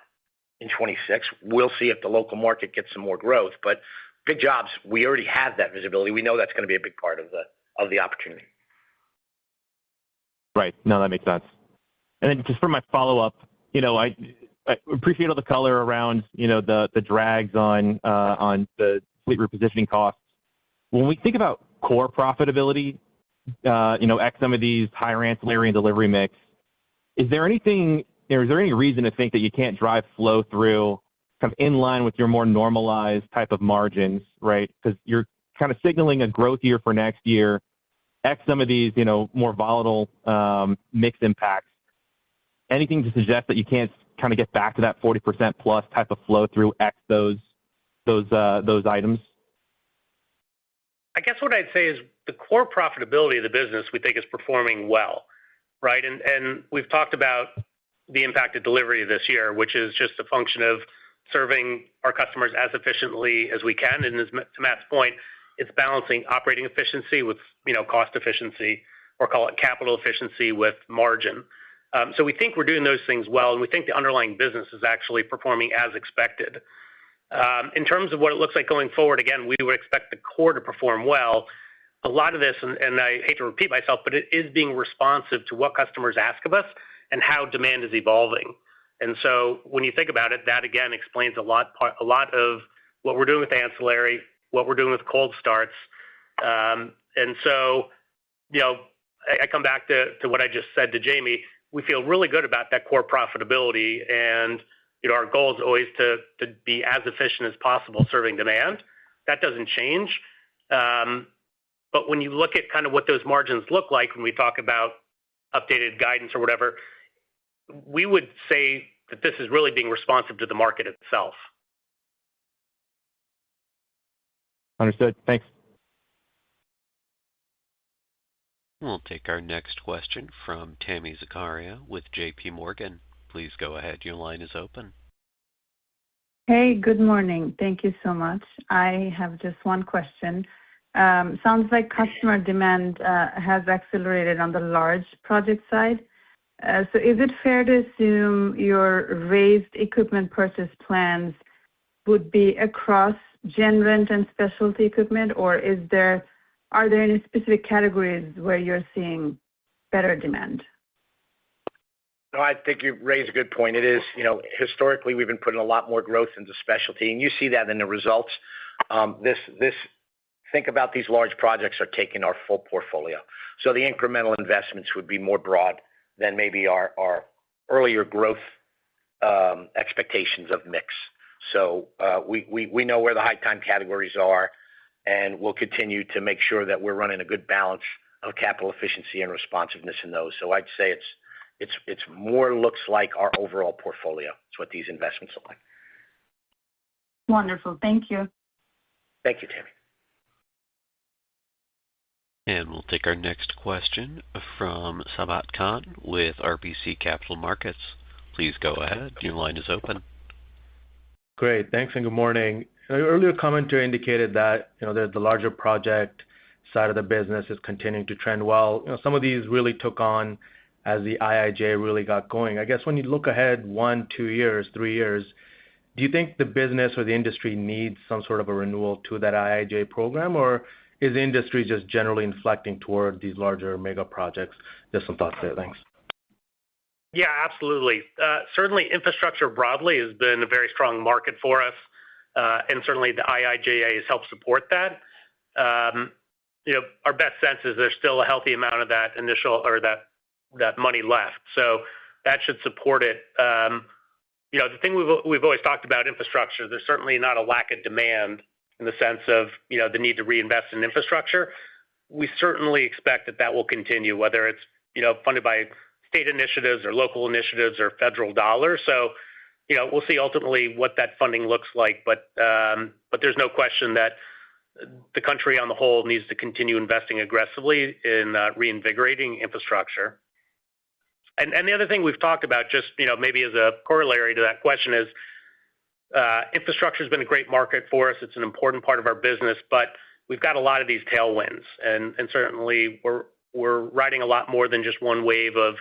B: in 26. We'll see if the local market gets some more growth. But big jobs, we already have that visibility. We know that's going to be a big part of the opportunity.
J: Right. No, that makes sense. And then just for my follow-up, I appreciate all the color around, the drags on the fleet repositioning costs. When we think about core profitability, X some of these higher ancillary and delivery mix, is there any reason to think that you can't drive flow through kind of in line with your more normalized type of margins, right? Because you're kind of signaling a growth year for next year, X some of these, more volatile mix impacts. Anything to suggest that you can't kind of get back to that 40% plus type of flow through X those items?
E: I guess what I'd say is the core profitability of the business we think is performing well, right? And we've talked about the impact of delivery this year, which is just a function of serving our customers as efficiently as we can. And to Matt's point, it's balancing operating efficiency with, cost efficiency, or call it capital efficiency with margin. So we think we're doing those things well, and we think the underlying business is actually performing as expected. In terms of what it looks like going forward, again, we would expect the core to perform well. A lot of this, and I hate to repeat myself, but it is being responsive to what customers ask of us and how demand is evolving. And so when you think about it, that again explains a lot of what we're doing with ancillary, what we're doing with cold starts. And so, I come back to what I just said to Jamie. We feel really good about that core profitability, and our goal is always to be as efficient as possible serving demand. That doesn't change. But when you look at kind of what those margins look like when we talk about updated guidance or whatever, we would say that this is really being responsive to the market itself.
J: Understood. Thanks.
A: We'll take our next question from Tami Zakaria with J.P. Morgan. Please go ahead. Your line is open.
K: Hey, good morning. Thank you so much. I have just one question. Sounds like customer demand has accelerated on the large project side. So is it fair to assume your raised equipment purchase plans would be across gen rent and specialty equipment, or are there any specific categories where you're seeing better demand?
B: No, I think you raise a good point. It is, historically, we've been putting a lot more growth into specialty, and you see that in the results. Think about these large projects are taking our full portfolio. So the incremental investments would be more broad than maybe our earlier growth expectations of mix. So we know where the high time categories are, and we'll continue to make sure that we're running a good balance of capital efficiency and responsiveness in those. So I'd say it's more looks like our overall portfolio. It's what these investments look like.
K: Wonderful. Thank you.
B: Thank you, Tami.
A: And we'll take our next question from Sabahat Khan with RBC Capital Markets. Please go ahead. Your line is open.
L: Great. Thanks, and good morning. Your earlier commentary indicated that, the larger project side of the business is continuing to trend well. Some of these really took on as the IIJA really got going. I guess when you look ahead 1, 2 years, 3 years, do you think the business or the industry needs some sort of a renewal to that IIJA program, or is the industry just generally inflecting toward these larger mega projects? Just some thoughts there. Thanks.
E: Yeah, absolutely. Certainly, infrastructure broadly has been a very strong market for us, and certainly the IIJA has helped support that. Our best sense is there's still a healthy amount of that initial or that money left, so that should support it. The thing we've always talked about infrastructure, there's certainly not a lack of demand in the sense of the need to reinvest in infrastructure. We certainly expect that will continue, whether it's funded by state initiatives or local initiatives or federal dollars. So we'll see ultimately what that funding looks like, but there's no question that the country on the whole needs to continue investing aggressively in reinvigorating infrastructure. And the other thing we've talked about, just maybe as a corollary to that question, is infrastructure has been a great market for us. It's an important part of our business, but we've got a lot of these tailwinds, and certainly we're riding a lot more than just one wave of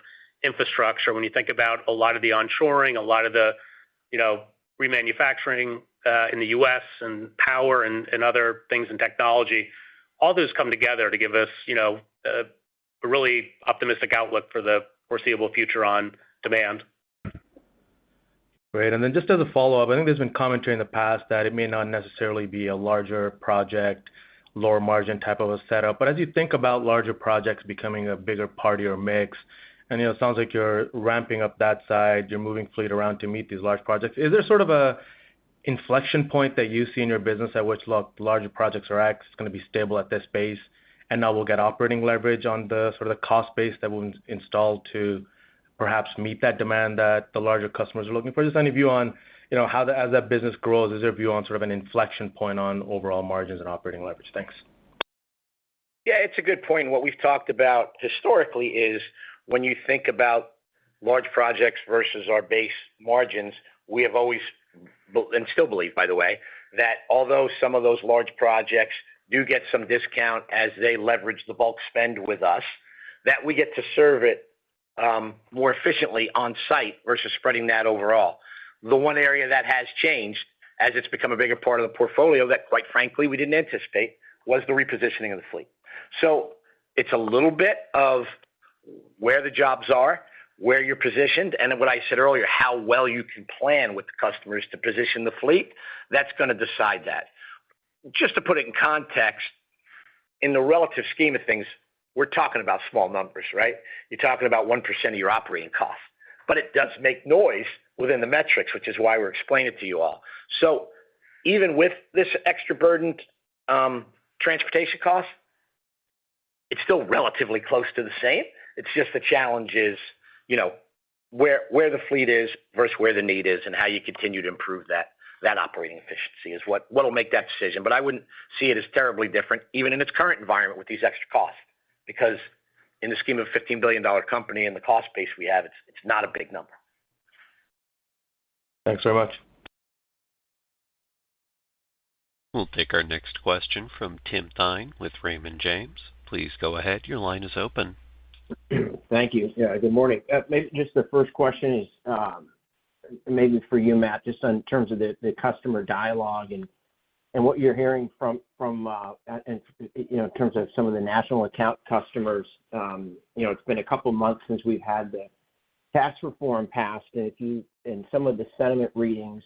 E: infrastructure. When you think about a lot of the onshoring, a lot of the remanufacturing in the U.S. and power and other things in technology, all those come together to give us a really optimistic outlook for the foreseeable future on demand.
L: Great. And then just as a follow-up, I think there's been commentary in the past that it may not necessarily be a larger project, lower margin type of a setup. But as you think about larger projects becoming a bigger part of your mix, and it sounds like you're ramping up that side, you're moving fleet around to meet these large projects. Is there sort of a inflection point that you see in your business at which larger projects are X, it's going to be stable at this base, and now we'll get operating leverage on the sort of the cost base that will install to perhaps meet that demand that the larger customers are looking for? Just any view on, how as that business grows, is there a view on sort of an inflection point on overall margins and operating leverage? Thanks.
B: Yeah, it's a good point. What we've talked about historically is when you think about large projects versus our base margins, we have always, and still believe, by the way, that although some of those large projects do get some discount as they leverage the bulk spend with us, that we get to serve it more efficiently on site versus spreading that overall. The one area that has changed as it's become a bigger part of the portfolio that, quite frankly, we didn't anticipate was the repositioning of the fleet. So it's a little bit of where the jobs are, where you're positioned, and what I said earlier, how well you can plan with the customers to position the fleet. That's going to decide that. just to put it in context, in the relative scheme of things, we're talking about small numbers, right? You're talking about 1% of your operating costs, but it does make noise within the metrics, which is why we're explaining it to you all. So even with this extra burdened transportation cost, it's still relatively close to the same. It's just the challenge is, where the fleet is versus where the need is and how you continue to improve that operating efficiency is what'll make that decision. But I wouldn't see it as terribly different, even in its current environment with these extra costs, because in the scheme of a $15 billion company and the cost base we have, it's not a big number.
L: Thanks very much.
A: We'll take our next question from Tim Thein with Raymond James. Please go ahead. Your line is open.
M: Thank you. Yeah, good morning. Maybe just the first question is maybe for you, Matt, just in terms of the customer dialogue and what you're hearing from in terms of some of the national account customers. It's been a couple months since we've had the tax reform passed, and some of the sentiment readings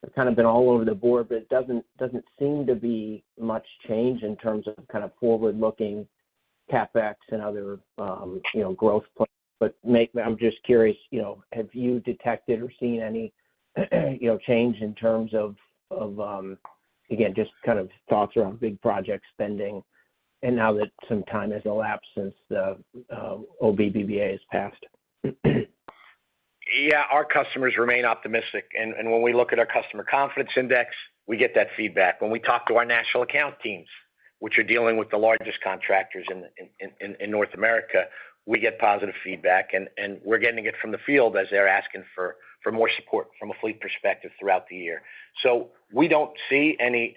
M: have kind of been all over the board, but it doesn't seem to be much change in terms of kind of forward-looking CapEx and other growth plans. But I'm just curious, have you detected or seen any change in terms of again, just kind of thoughts around big project spending, and now that some time has elapsed since the OBBBA has passed?
B: Yeah, our customers remain optimistic, and when we look at our customer confidence index, we get that feedback. When we talk to our national account teams, which are dealing with the largest contractors in North America, we get positive feedback, and we're getting it from the field as they're asking for more support from a fleet perspective throughout the year. So we don't see any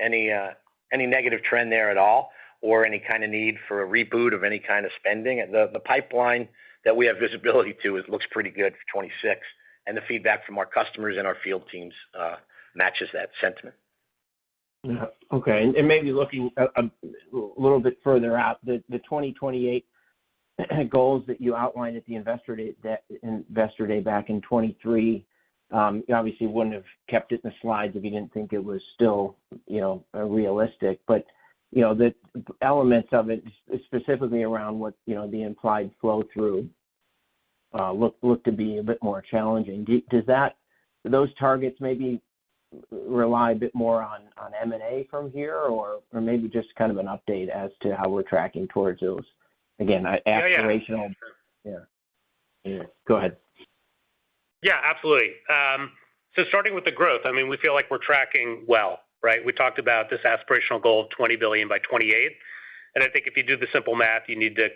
B: negative trend there at all, or any kind of need for a reboot of any kind of spending. The pipeline that we have visibility to looks pretty good for 26, and the feedback from our customers and our field teams matches that sentiment.
M: Yeah. Okay. And maybe looking a little bit further out, the 2028 goals that you outlined at the Investor Day back in 23, you obviously wouldn't have kept it in the slides if you didn't think it was still, realistic. But, the elements of it, specifically around what, the implied flow through, look to be a bit more challenging. Do those targets maybe rely a bit more on M&A from here, or maybe just kind of an update as to how we're tracking towards those, again, aspirational? Yeah. Go ahead.
E: Yeah, absolutely. So starting with the growth, we feel like we're tracking well, right? We talked about this aspirational goal of $20 billion by 28. And I think if you do the simple math, you need to,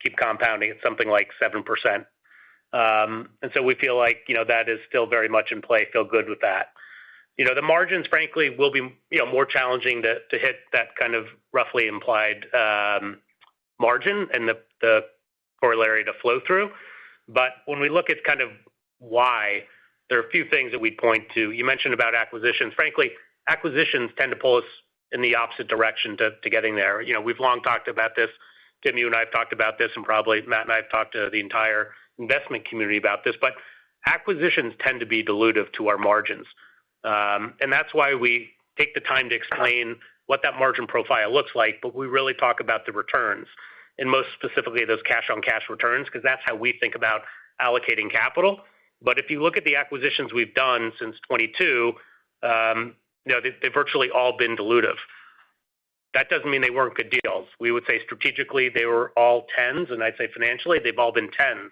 E: keep compounding at something like 7%. And so we feel like, that is still very much in play, feel good with that. The margins, frankly, will be, more challenging to hit that kind of roughly implied margin and the corollary to flow through. But when we look at kind of why, there are a few things that we point to. You mentioned about acquisitions. Frankly, acquisitions tend to pull us in the opposite direction to getting there. We've long talked about this. Tim, you and I have talked about this, and probably Matt and I have talked to the entire investment community about this, but acquisitions tend to be dilutive to our margins. And that's why we take the time to explain what that margin profile looks like, but we really talk about the returns, and most specifically those cash-on-cash returns, because that's how we think about allocating capital. But if you look at the acquisitions we've done since 22, they've virtually all been dilutive. That doesn't mean they weren't good deals. We would say strategically they were all 10s, and I'd say financially they've all been 10s.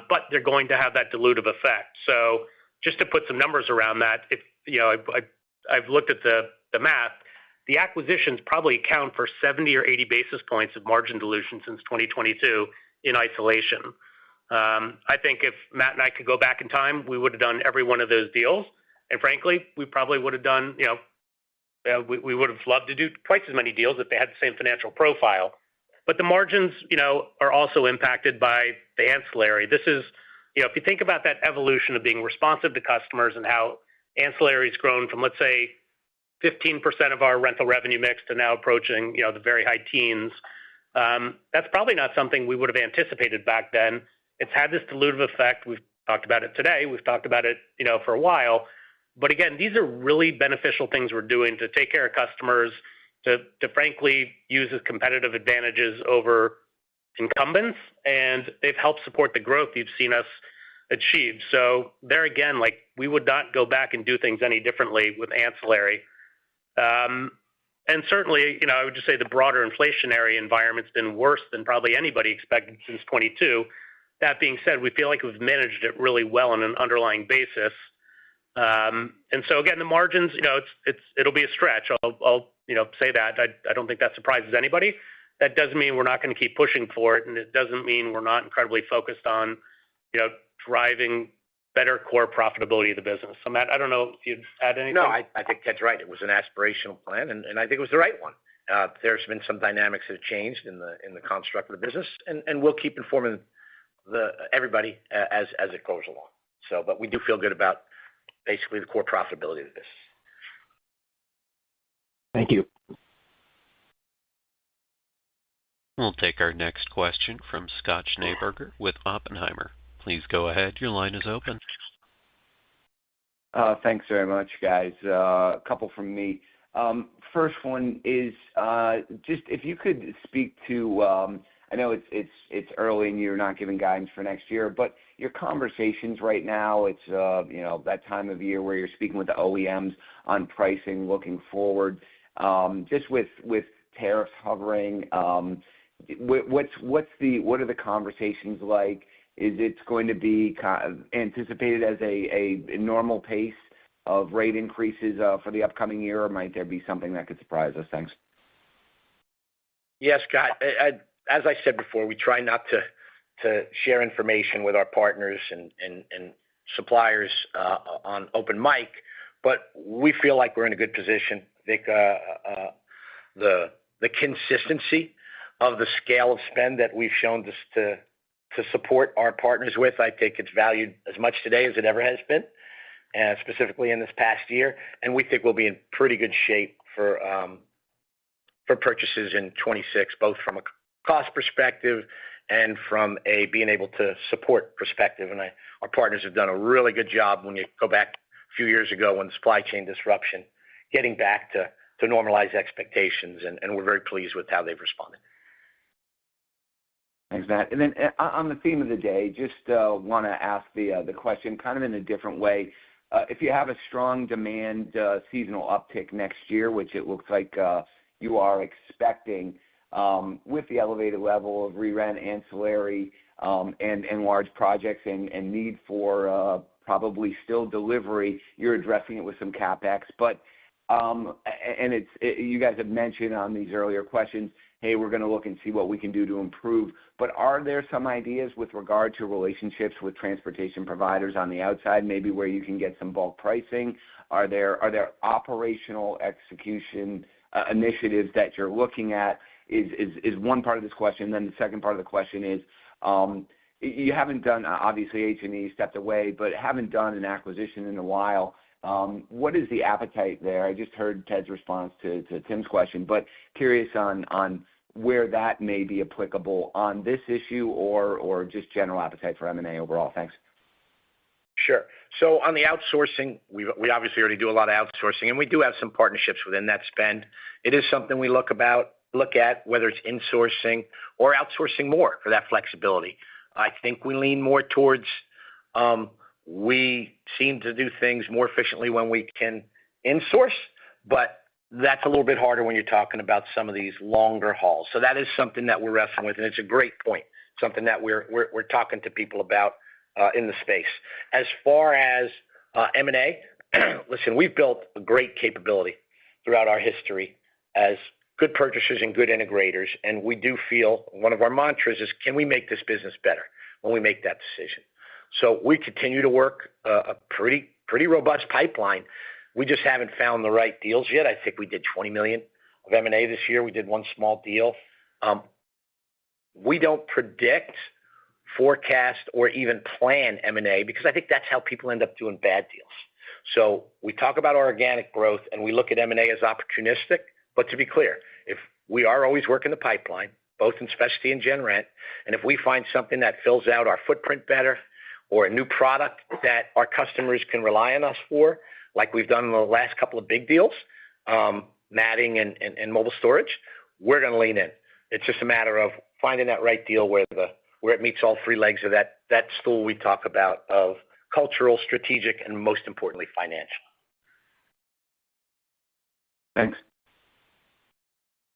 E: But they're going to have that dilutive effect. So just to put some numbers around that, if I've looked at the math, the acquisitions probably account for 70 or 80 basis points of margin dilution since 2022 in isolation. I think if Matt and I could go back in time, we would have done every one of those deals. And frankly, we probably would have done, we would have loved to do twice as many deals if they had the same financial profile. But the margins, are also impacted by the ancillary. This is, if you think about that evolution of being responsive to customers and how ancillary has grown from, let's say, 15% of our rental revenue mix to now approaching, the very high teens, that's probably not something we would have anticipated back then. It's had this dilutive effect. We've talked about it today. We've talked about it, for a while. But again, these are really beneficial things we're doing to take care of customers, to frankly use as competitive advantages over incumbents, and they've helped support the growth you've seen us achieve. So there again, like, we would not go back and do things any differently with ancillary. And certainly, I would just say the broader inflationary environment's been worse than probably anybody expected since 22. That being said, we feel like we've managed it really well on an underlying basis. And so again, the margins, it'll be a stretch. I'll say that. I don't think that surprises anybody. That doesn't mean we're not going to keep pushing for it, and it doesn't mean we're not incredibly focused on, driving better core profitability of the business. So Matt, I don't know if you'd add anything.
N: No, I think Ted's right. It was an aspirational plan, and I think it was the right one. There's been some dynamics that have changed in the construct of the business, and we'll keep informing everybody as it goes along. So, but we do feel good about basically the core profitability of the business.
M: Thank you.
A: We'll take our next question from Scott Schneeberger with Oppenheimer. Please go ahead. Your line is open.
O: Thanks very much, guys. A couple from me. First one is just if you could speak to, I know it's early and you're not giving guidance for next year, but your conversations right now, it's that time of year where you're speaking with the OEMs on pricing looking forward. Just with tariffs hovering, what are the conversations like? Is it going to be kind of anticipated as a normal pace of rate increases for the upcoming year, or might there be something that could surprise us? Thanks.
N: Yes, Scott. As I said before, we try not to share information with our partners and suppliers on open mic, but we feel like we're in a good position. I think the consistency of the scale of spend that we've shown to support our partners with, I think it's valued as much today as it ever has been, and specifically in this past year. And we think we'll be in pretty good shape for purchases in 26, both from a cost perspective and from a being able to support perspective. And our partners have done a really good job when you go back a few years ago when the supply chain disruption, getting back to normalize expectations, and we're very pleased with how they've responded.
O: Thanks, Matt. And then on the theme of the day, just want to ask the question kind of in a different way. If you have a strong demand seasonal uptick next year, which it looks like you are expecting, with the elevated level of re-rent, ancillary, and large projects and need for probably still delivery, you're addressing it with some CapEx. But you guys have mentioned on these earlier questions, hey, we're going to look and see what we can do to improve. But are there some ideas with regard to relationships with transportation providers on the outside, maybe where you can get some bulk pricing? Are there operational execution initiatives that you're looking at? Is one part of this question. Then the second part of the question is, you haven't done, obviously H&E stepped away, but haven't done an acquisition in a while. What is the appetite there? I just heard Ted's response to Tim's question, but curious on where that may be applicable on this issue or just general appetite for M&A overall. Thanks.
N: Sure. So on the outsourcing, we obviously already do a lot of outsourcing, and we do have some partnerships within that spend. It is something we look at, whether it's insourcing or outsourcing more for that flexibility. I think we lean more towards we seem to do things more efficiently when we can insource, but that's a little bit harder when you're talking about some of these longer hauls. So that is something that we're wrestling with, and it's a great point, something that we're talking to people about in the space. As far as M&A, listen, we've built a great capability throughout our history as good purchasers and good integrators, and we do feel one of our mantras is, can we make this business better when we make that decision? So we continue to work a pretty robust pipeline. We just haven't found the right deals yet. I think we did $20 million of M&A this year. We did one small deal. We don't predict, forecast, or even plan M&A because I think that's how people end up doing bad deals. So we talk about our organic growth and we look at M&A as opportunistic. But to be clear, if we are always working the pipeline, both in specialty and gen rent, and if we find something that fills out our footprint better or a new product that our customers can rely on us for, like we've done in the last couple of big deals, matting and mobile storage, we're going to lean in. It's just a matter of finding that right deal where it meets all three legs of that stool we talk about of cultural, strategic, and most importantly, financial.
O: Thanks.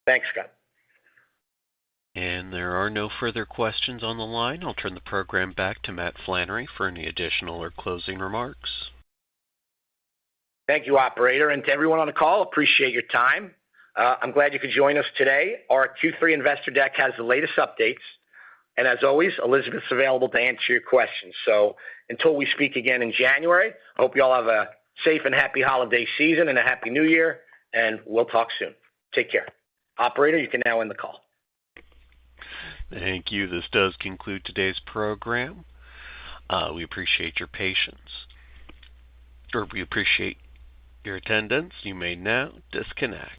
N: Thanks, Scott.
A: And there are no further questions on the line. I'll turn the program back to Matt Flannery for any additional or closing remarks.
N: Thank you, operator. And to everyone on the call, appreciate your time. I'm glad you could join us today. Our Q3 investor deck has the latest updates. And as always, Elizabeth's available to answer your questions. So until we speak again in January, I hope you all have a safe and happy holiday season and a happy new year. And we'll talk soon. Take care. Operator, you can now end the call.
A: Thank you. This does conclude today's program. We appreciate your patience, or we appreciate your attendance. You may now disconnect.